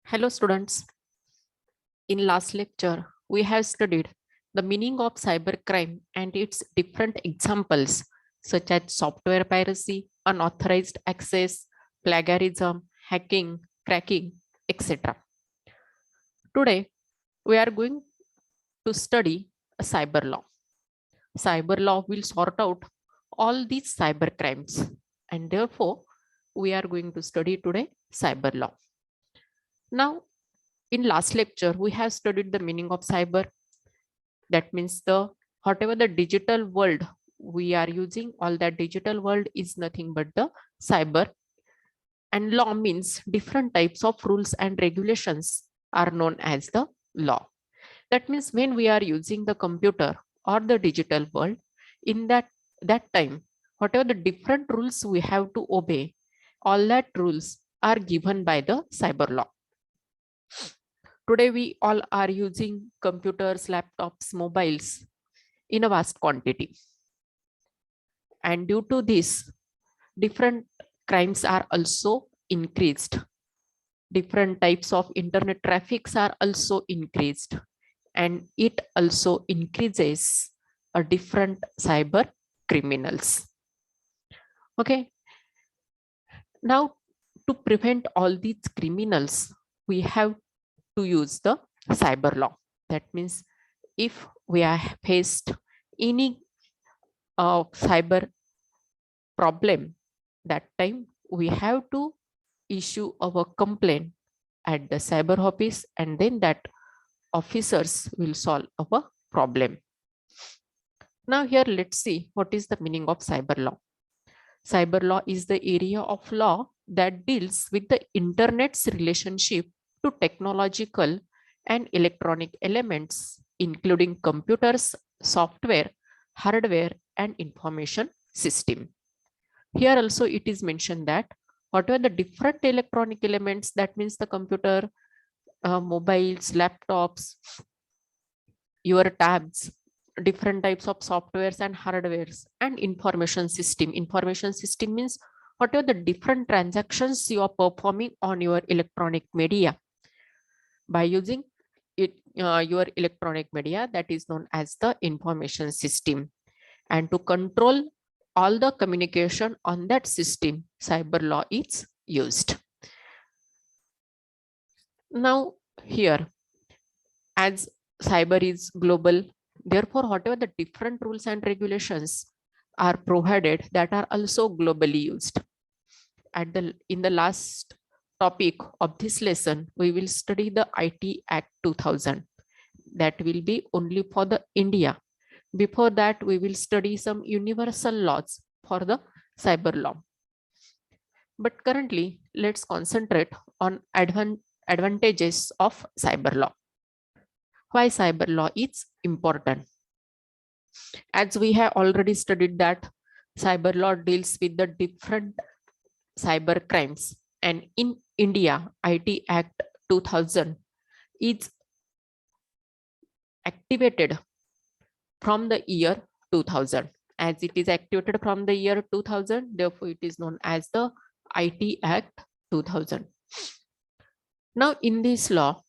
Hello students. In last lecture, we have studied the meaning of cybercrime and its different examples such as software piracy, unauthorized access, plagiarism, hacking, cracking, etc. Today, we are going to study a cyber law. Cyber law will sort out all these cyber crimes, and therefore, we are going to study today cyber law. Now, in last lecture, we have studied the meaning of cyber. That means the whatever the digital world we are using, all that digital world is nothing but the cyber. And law means different types of rules and regulations are known as the law. That means when we are using the computer or the digital world, in that time, whatever the different rules we have to obey, all that rules are given by the cyber law. Today, we all are using computers, laptops, mobiles in a vast quantity. And due to this, different crimes are also increased. Different types of internet traffics are also increased. And it also increases a different cyber criminals. Okay. Now, to prevent all these criminals, we have to use the cyber law. That means if we are faced any cyber problem, that time we have to issue our complaint at the cyber office, and then that officers will solve our problem. Now here let's see what is the meaning of cyber law. Cyber law is the area of law that deals with the internet's relationship to technological and electronic elements, including computers, software, hardware, and information system. Here also it is mentioned that whatever the different electronic elements, that means the computer, mobiles, laptops, your tabs, different types of softwares and hardwares, and information system. Information system means whatever the different transactions you are performing on your electronic media. By using it, your electronic media, that is known as the information system. And to control all the communication on that system, cyber law is used. Now here, as cyber is global, therefore whatever the different rules and regulations are provided, that are also globally used. In the last topic of this lesson, we will study the IT Act 2000. That will be only for the India. Before that, we will study some universal laws for the cyber law. But currently, let's concentrate on advantages of cyber law. Why cyber law is important? As we have already studied that cyber law deals with the different cyber crimes, and in India, IT Act 2000 is activated from the year 2000. As it is activated from the year 2000, therefore it is known as the IT Act 2000. Now in this law,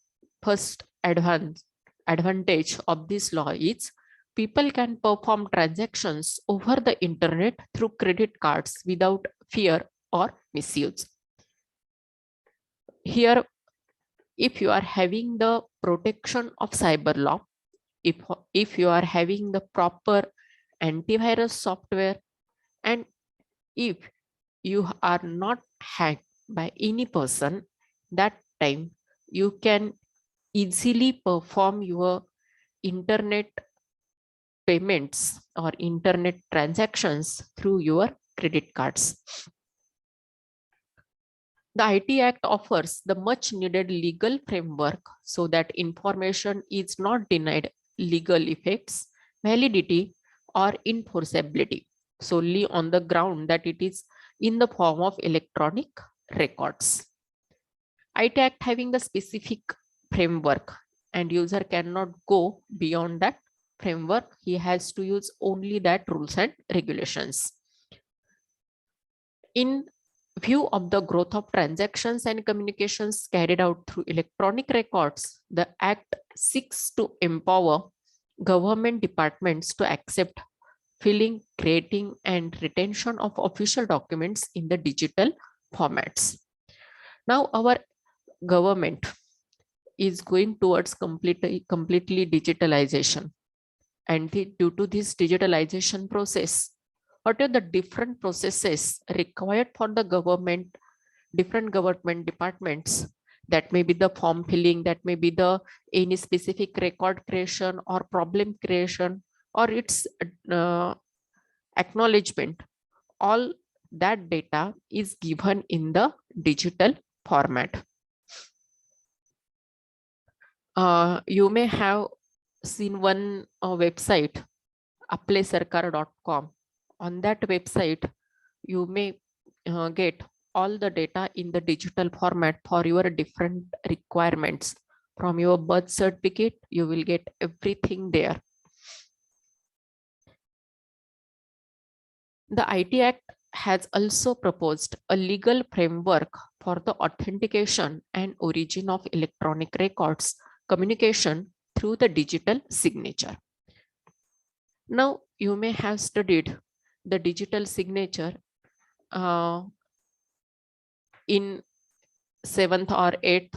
first advantage of this law is people can perform transactions over the internet through credit cards without fear or misuse. Here, if you are having the protection of cyber law, if you are having the proper antivirus software, and if you are not hacked by any person, that time you can easily perform your internet payments or internet transactions through your credit cards. The IT Act offers the much needed legal framework so that information is not denied legal effects, validity, or enforceability solely on the ground that it is in the form of electronic records. IT Act having the specific framework, and user cannot go beyond that framework. He has to use only that rules and regulations. In view of the growth of transactions and communications carried out through electronic records, the Act seeks to empower government departments to accept, filling, creating, and retention of official documents in the digital formats. Now, our government is going towards completely digitalization. And due to this digitalization process, what are the different processes required for the government, different government departments? That may be the form filling, that may be the any specific record creation or problem creation, or its acknowledgement. All that data is given in the digital format. You may have seen one website, applesarkar.com. On that website, you may get all the data in the digital format for your different requirements. From your birth certificate, you will get everything there. The IT Act has also proposed a legal framework for the authentication and origin of electronic records communication through the digital signature. Now, you may have studied the digital signature in 7th or 8th,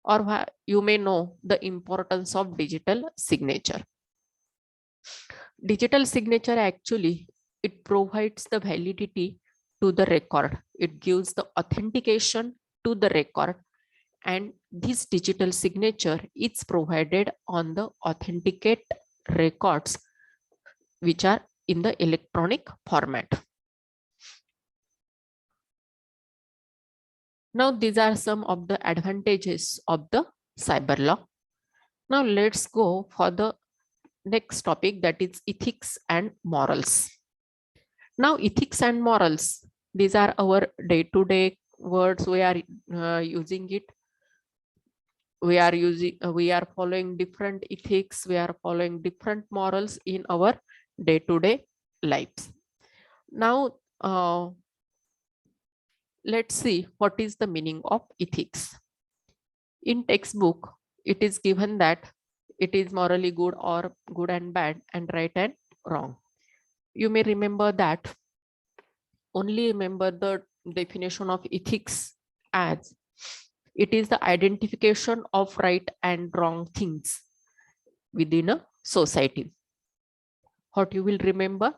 or you may know the importance of digital signature. Digital signature actually, it provides the validity to the record. It gives the authentication to the record, and this digital signature is provided on the authenticate records which are in the electronic format. Now, these are some of the advantages of the cyber law. Now, let's go for the next topic, that is ethics and morals. Now, ethics and morals, these are our day-to-day words. We are using it. We are following different ethics. We are following different morals in our day-to-day lives. Now, let's see what is the meaning of ethics. In textbook, it is given that it is morally good or good and bad and right and wrong. You may remember that. Only remember the definition of ethics as it is the identification of right and wrong things within a society. What you will remember?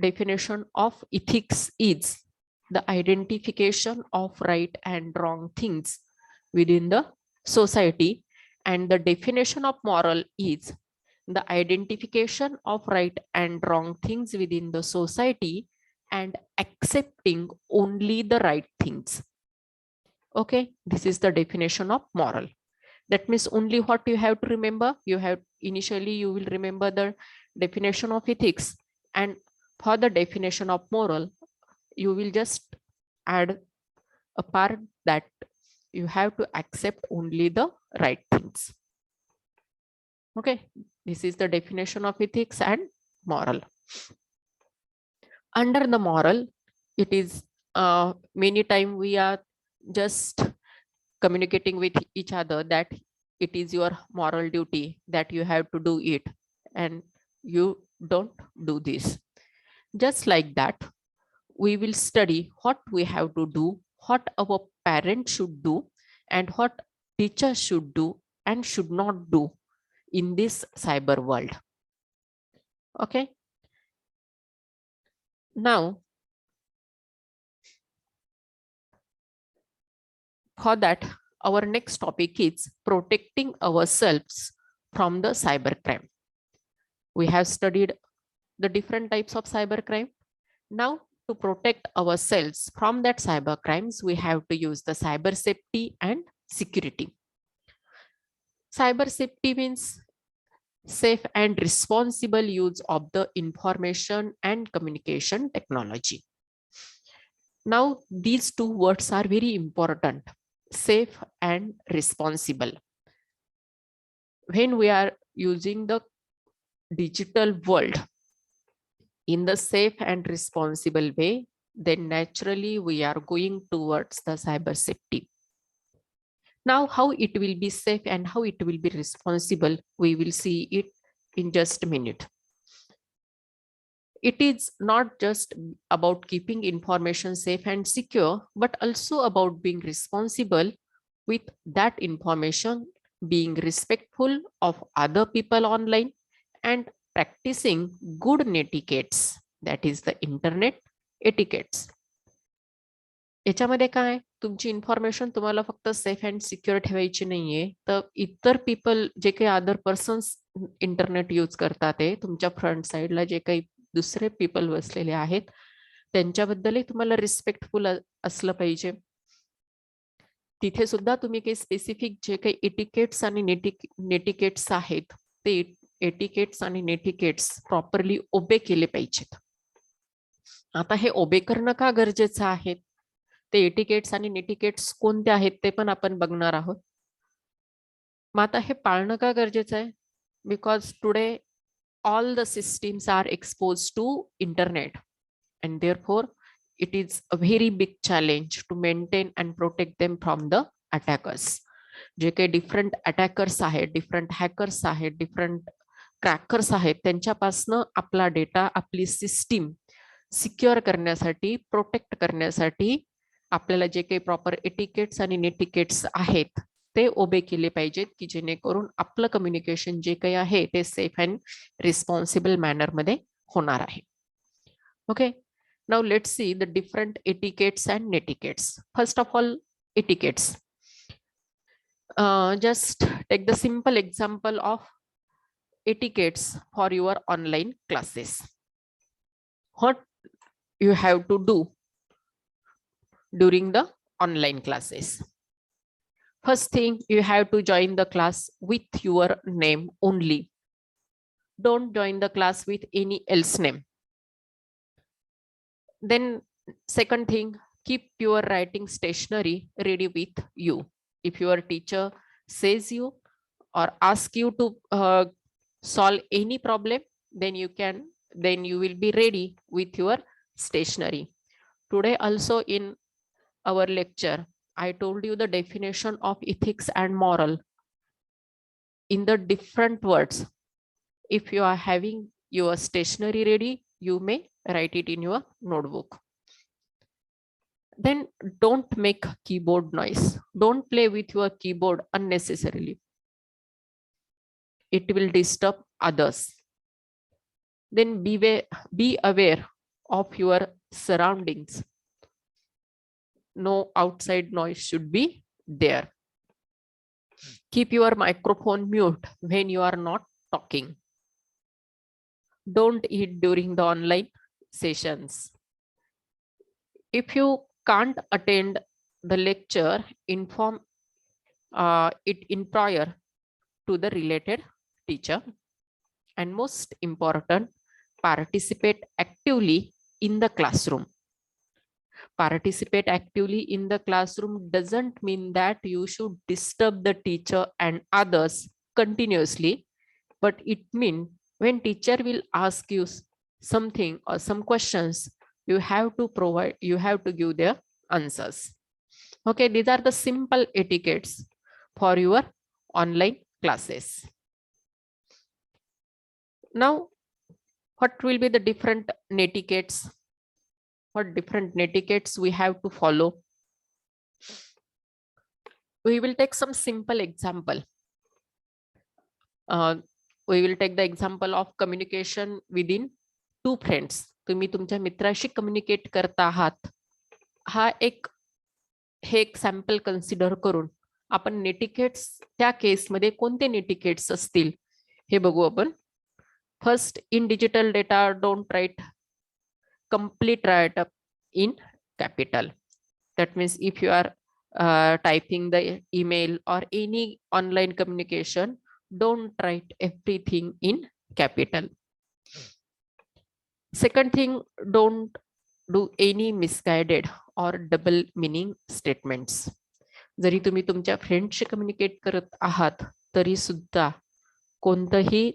Definition of ethics is the identification of right and wrong things within the society, and the definition of moral is the identification of right and wrong things within the society and accepting only the right things. Okay, this is the definition of moral. That means only what you have to remember. You have initially you will remember the definition of ethics, and for the definition of moral, you will just add a part that you have to accept only the right things. Okay, this is the definition of ethics and moral. Under the moral, it is many times we are just communicating with each other that it is your moral duty that you have to do it, and you don't do this. Just like that, we will study what we have to do, what our parents should do, and what teachers should do and should not do in this cyber world. Okay. Now, for that, our next topic is protecting ourselves from the cybercrime. We have studied the different types of cybercrime. Now, to protect ourselves from that cyber crimes, we have to use the cyber safety and security. Cyber safety means safe and responsible use of the information and communication technology. Now, these two words are very important, safe and responsible. When we are using the digital world in the safe and responsible way, then naturally we are going towards the cyber safety. Now, how it will be safe and how it will be responsible, we will see it in just a minute. It is not just about keeping information safe and secure, but also about being responsible with that information, being respectful of other people online, and practicing good netiquettes, that is the internet etiquettes. याच्यामध्ये काय तुमची information तुम्हाला फक्त safe and secure ठेवायची नाहीये, तर इतर people जे काही अदर पर्सन्स इंटरनेट यूज करतात ते तुमच्या फ्रंट साइडला जे काही दुसरे पीपल बसलेले आहेत त्यांच्याबद्दलही तुम्हाला रिस्पेक्टफुल असलं पाहिजे. तिथे सुद्धा तुम्ही काही स्पेसिफिक जे काही एटिकेट्स आणि नेटिकेट्स आहेत ते एटिकेट्स आणि नेटिकेट्स प्रॉपरली ओबे केले पाहिजेत. आता हे ओबे करणं का गरजेचं आहे, ते एटिकेट्स आणि नेटिकेट्स कोणते आहेत ते पण आपण बघणार आहोत. मग आता हे पाळणं का गरजेचं आहे, because today all the systems are exposed to internet and therefore it is a very big challenge to maintain and protect them from the attackers. जे काही डिफरंट अटॅकर्स आहेत, डिफरंट हॅकर्स आहेत, डिफरंट क्रॅकर्स आहेत, त्यांच्यापासनं आपला डेटा, आपली system secure करण्यासाठी, protect करण्यासाठी आपल्याला जे काही प्रॉपर एटिकेट्स आणि नेटिकेट्स आहेत ते ओबे केले पाहिजेत, की जेणेकरून आपलं कम्युनिकेशन जे काही आहे ते सेफ अँड रिस्पॉन्सिबल मॅनर मध्ये होणार आहे. Okay, now let's see the different etiquettes and netiquettes. First of all, etiquettes. Just take the simple example of etiquettes for your online classes. What you have to do during the online classes? First thing, you have to join the class with your name only. Don't join the class with any else name. Then second thing, keep your writing stationery ready with you. If your teacher says you or ask you to solve any problem, then you will be ready with your stationery. Today also in our lecture, I told you the definition of ethics and moral in the different words. If you are having your stationery ready, you may write it in your notebook. Then don't make keyboard noise. Don't play with your keyboard unnecessarily. It will disturb others. Then be aware of your surroundings. No outside noise should be there. Keep your microphone mute when you are not talking. Don't eat during the online sessions. If you can't attend the lecture, inform it in prior to the related teacher. And most important, participate actively in the classroom. Participate actively in the classroom doesn't mean that you should disturb the teacher and others continuously, but it means when teacher will ask you something or some questions, you have to give their answers. Okay, these are the simple etiquettes for your online classes. Now, what will be the different netiquettes? What different netiquettes we have to follow? We will take some simple example. We will take the example of communication within two friends. तुम्ही तुमच्या मित्राशी communicate करता आहात, हे एक sample consider करून आपण नेटिकेट्स, त्या केसमध्ये कोणते नेटिकेट्स असतील हे बघू आपण. First, in digital data don't write complete write up in capital. That means if you are typing the email or any online communication, don't write everything in capital. Second thing, don't do any misguided or double meaning statements. जरी तुम्ही तुमच्या फ्रेंडशी communicate करत आहात तरी सुद्धा कोणतंही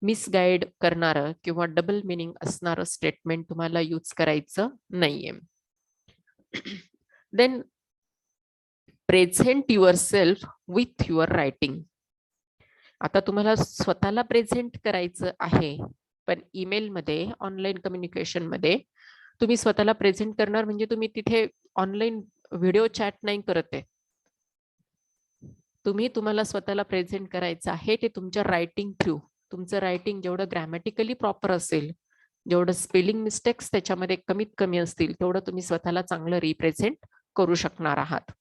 misguide करणारं किंवा double meaning असणारं स्टेटमेंट तुम्हाला यूज करायचं नाहीये. Then present yourself with your writing. आता तुम्हाला स्वतःला प्रेझेंट करायचं आहे, पण ईमेलमध्ये ऑनलाईन कम्युनिकेशन मध्ये तुम्ही स्वतःला प्रेझेंट करणार म्हणजे तुम्ही तिथे ऑनलाईन व्हिडिओ चॅट नाही करत आहे. तुम्हाला स्वतःला प्रेझेंट करायचं आहे ते तुमच्या रायटिंग थ्रू. तुमचं रायटिंग जेवढं ग्रॅमॅटिकली प्रॉपर असेल, जेवढं स्पेलिंग मिस्टेक्स त्याच्यामध्ये कमीत कमी असतील, तेवढं तुम्ही स्वतःला चांगलं रिप्रेझेंट करू शकणार आहात.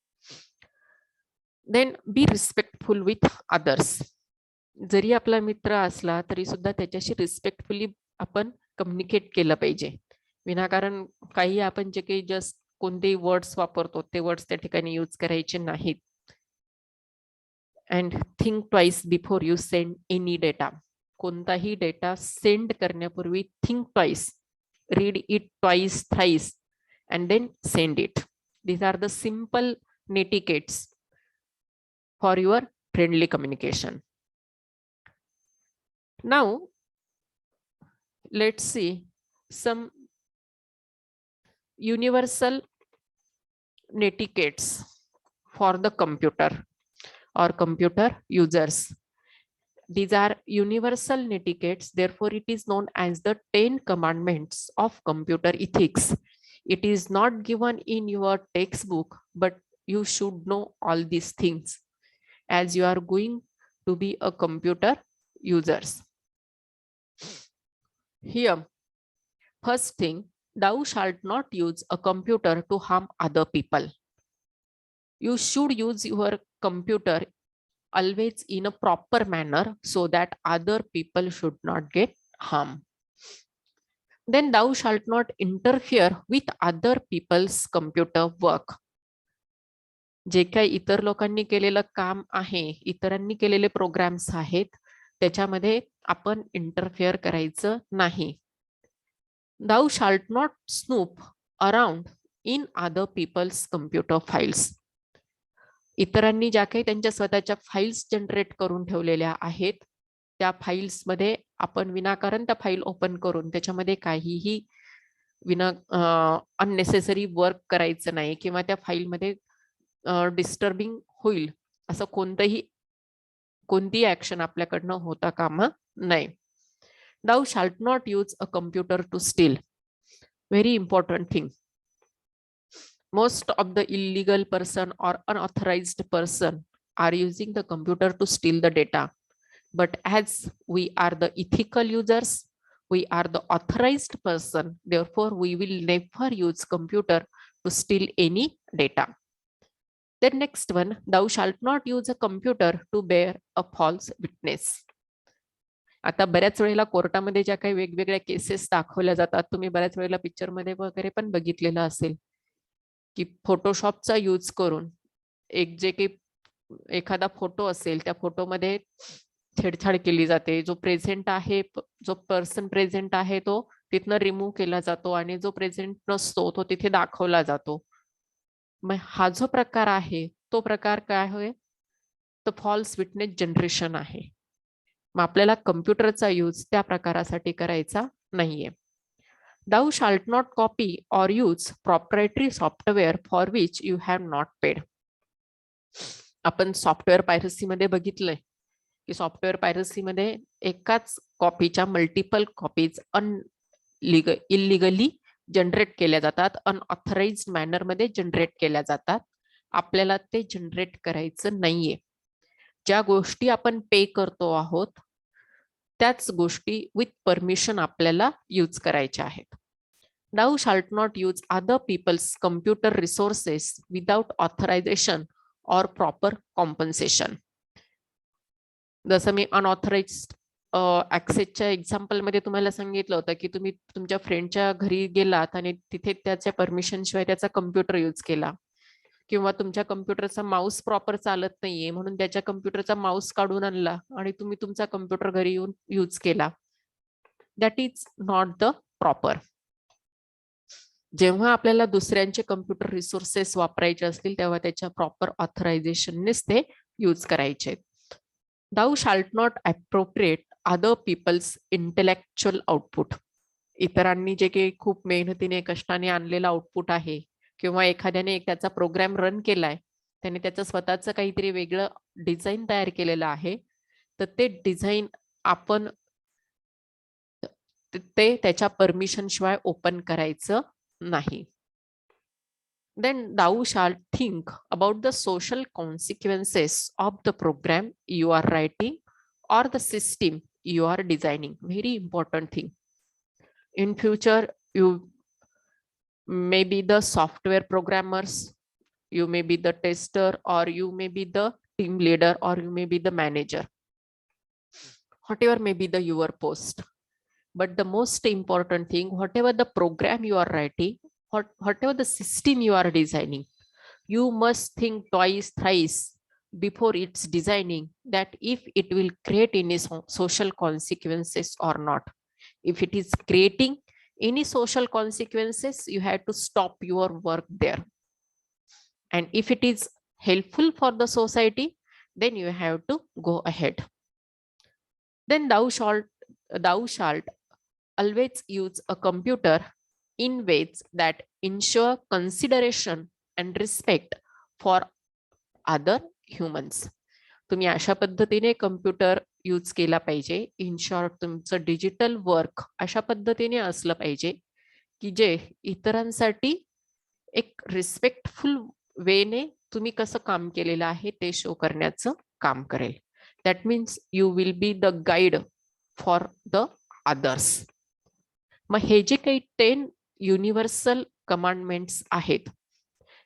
Then be respectful with others. जरी आपला मित्र असला तरी सुद्धा त्याच्याशी रिस्पेक्टफुली आपण कम्युनिकेट केलं पाहिजे. विनाकारण काही आपण जे काही जस्ट कोणतेही वर्ड्स वापरतो ते वर्ड्स त्या ठिकाणी यूज करायचे नाहीत. And think twice before you send any data. कोणताही डेटा सेंड करण्यापूर्वी think twice, read it twice thrice and then send it. These are the simple netiquettes for your friendly communication. Now, let's see some universal netiquettes for the computer or computer users. These are universal netiquettes, therefore it is known as the 10 commandments of computer ethics. It is not given in your textbook, but you should know all these things as you are going to be a computer users. Here, first thing, thou shalt not use a computer to harm other people. You should use your computer always in a proper manner so that other people should not get harmed. Then thou shalt not interfere with other people's computer work. जे काही इतर लोकांनी केलेलं काम आहे, इतरांनी केलेले programmes आहेत, त्याच्यामध्ये आपण इंटरफेअर करायचं नाही. Thou shalt not snoop around in other people's computer files. इतरांनी ज्या काही त्यांच्या स्वतःच्या फाइल्स जनरेट करून ठेवलेल्या आहेत, त्या फाइल्स मध्ये आपण विनाकारण त्या फाईल ओपन करून त्याच्यामध्ये काहीही अननेसेसरी वर्क करायचं नाही किंवा त्या फाईलमध्ये डिस्टर्बिंग होईल असं कोणतीही ऍक्शन आपल्याकडनं होता कामा नाही. Thou shalt not use a computer to steal. Very important thing. Most of the illegal person or unauthorized person are using the computer to steal the data. But as we are the ethical users, we are the authorized person. Therefore, we will never use computer to steal any data. The next one, thou shalt not use a computer to bear a false witness. आता बऱ्याच वेळेला कोर्टामध्ये ज्या काही वेगवेगळ्या cases दाखवल्या जातात, तुम्ही बऱ्याच वेळेला पिक्चरमध्ये वगैरे पण बघितलेलं असेल की फोटोशॉपचा यूज करून जे काही एखादा फोटो असेल त्या फोटोमध्ये छेडछाड केली जाते. जो पर्सन प्रेझेंट आहे तो तिथनं रिमूव्ह केला जातो आणि जो प्रेझेंट नसतो तो तिथे दाखवला जातो. मग हा जो प्रकार आहे तो प्रकार काय होय, तर फॉल्स विटनेस जनरेशन आहे. मग आपल्याला कम्प्युटरचा यूज त्या प्रकारासाठी करायचा नाहीये. Thou shalt not copy or use proprietary software for which you have not paid. आपण सॉफ्टवेअर पायरसी मध्ये बघितलंय की सॉफ्टवेअर पायरसी मध्ये एकाच कॉपीच्या मल्टिपल कॉपीज इलिगली जनरेट केल्या जातात, अनऑथराइज्ड मॅनर मध्ये जनरेट केल्या जातात. आपल्याला ते जनरेट करायचं नाहीये. ज्या गोष्टी आपण पे करतो आहोत त्याच गोष्टी विथ परमिशन आपल्याला यूज करायच्या आहेत. Thou shalt not use other people's computer resources without authorization or proper compensation. जसं मी अनऑथराइज्ड ऍक्सेसच्या एक्झाम्पल मध्ये तुम्हाला सांगितलं होतं की तुम्ही तुमच्या फ्रेंडच्या घरी गेलात आणि तिथे त्याच्या परमिशन शिवाय त्याचा कम्प्युटर यूज केला, किंवा तुमच्या कम्प्युटरचा माऊस प्रॉपर चालत नाहीये म्हणून त्याच्या कम्प्युटरचा माऊस काढून आणला आणि तुम्ही तुमचा कम्प्युटर घरी येऊन यूज केला. That is not the proper. जेव्हा आपल्याला दुसऱ्यांचे कम्प्युटर रिसोर्सेस वापरायचे असतील तेव्हा त्याच्या प्रॉपर ऑथरायझेशननेच ते यूज करायचे. Thou shalt not appropriate other people's intellectual output. इतरांनी जे काही खूप मेहनतीने कष्टाने आणलेलं आउटपुट आहे किंवा एखाद्याने त्याचा प्रोग्राम रन केलाय, त्याने त्याचं स्वतःचं काहीतरी वेगळं डिझाईन तयार केलेलं आहे, तर ते डिझाईन आपण ते त्याच्या परमिशन शिवाय ओपन करायचं नाही. Then thou shalt think about the social consequences of the program you are writing or the system you are designing. Very important thing. In future, you may be the software programmers, you may be the tester, or you may be the team leader, or you may be the manager. Whatever may be the your post. But the most important thing, whatever the program you are writing, whatever the system you are designing, you must think twice, thrice before it's designing that if it will create any social consequences or not. If it is creating any social consequences, you have to stop your work there. And if it is helpful for the society, then you have to go ahead. Then thou shalt always use a computer in ways that ensure consideration and respect for other humans. तुम्ही अशा पद्धतीने computer use केला पाहिजे. In short, तुमचं digital work अशा पद्धतीने असलं पाहिजे की जे इतरांसाठी एक रिस्पेक्टफुल वेने तुम्ही कसं काम केलेलं आहे ते शो करण्याचं काम करेल. That means you will be the guide for the others. मग हे जे काही 10 युनिव्हर्सल कमांडमेंट्स आहेत,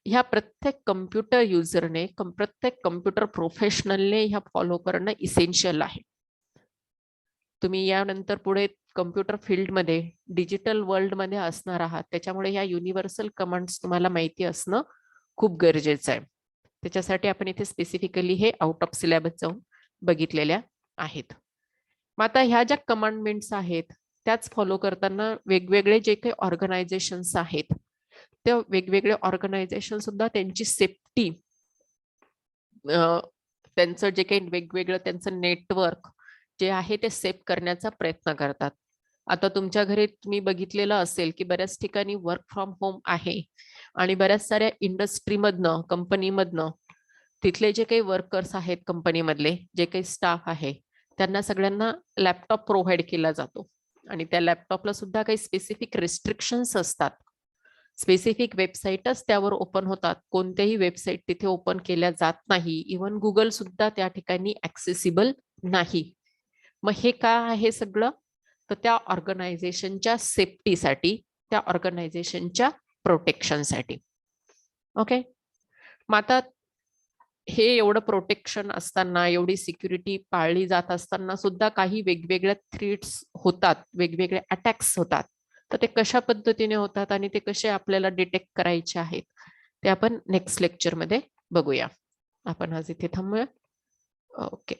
ह्या प्रत्येक कम्प्युटर युजरने, प्रत्येक कम्प्युटर प्रोफेशनलने ह्या फॉलो करणं इसेन्शियल आहे. तुम्ही यानंतर पुढे कम्प्युटर फील्डमध्ये, डिजिटल वर्ल्डमध्ये असणार आहात, त्याच्यामुळे ह्या युनिव्हर्सल कमांड्स तुम्हाला माहिती असणं खूप गरजेचं आहे. त्याच्यासाठी आपण इथे स्पेसिफिकली हे आउट ऑफ सिलेबस जाऊन बघितलेल्या आहेत. मग आता ह्या ज्या कमांडमेंट्स आहेत त्याच फॉलो करताना वेगवेगळे जे काही ऑर्गनायझेशन्स आहेत, त्या वेगवेगळे ऑर्गनायझेशन सुद्धा त्यांची सेफ्टी, त्यांचं जे काही वेगवेगळं त्यांचं नेटवर्क जे आहे ते सेफ करण्याचा प्रयत्न करतात. आता तुमच्या घरी तुम्ही बघितलेलं असेल की बऱ्याच ठिकाणी वर्क फ्रॉम होम आहे आणि बऱ्याच साऱ्या इंडस्ट्रीमधनं, कंपनीमधनं तिथले जे काही वर्कर्स आहेत, कंपनीमधले जे काही स्टाफ आहे, त्यांना सगळ्यांना लॅपटॉप प्रोव्हाइड केला जातो आणि त्या लॅपटॉपला सुद्धा काही स्पेसिफिक रिस्ट्रिक्शन्स असतात. स्पेसिफिक वेबसाईटच त्यावर ओपन होतात. कोणत्याही वेबसाईट तिथे ओपन केल्या जात नाही. इव्हन गुगल सुद्धा त्या ठिकाणी ऍक्सेसिबल नाही. मग हे काय आहे सगळं? तर त्या ऑर्गनायझेशनच्या सेफ्टीसाठी, त्या ऑर्गनायझेशनच्या प्रोटेक्शनसाठी. ओके. मग आता हे एवढं प्रोटेक्शन असताना, एवढी सिक्युरिटी पाळली जात असताना सुद्धा काही वेगवेगळ्या थ्रेट्स होतात, वेगवेगळे अटॅक्स होतात. तर ते कशा पद्धतीने होतात आणि ते कसे आपल्याला डिटेक्ट करायचे आहेत ते आपण नेक्स्ट लेक्चरमध्ये बघूया. आपण आज इथे थांबूया. ओके.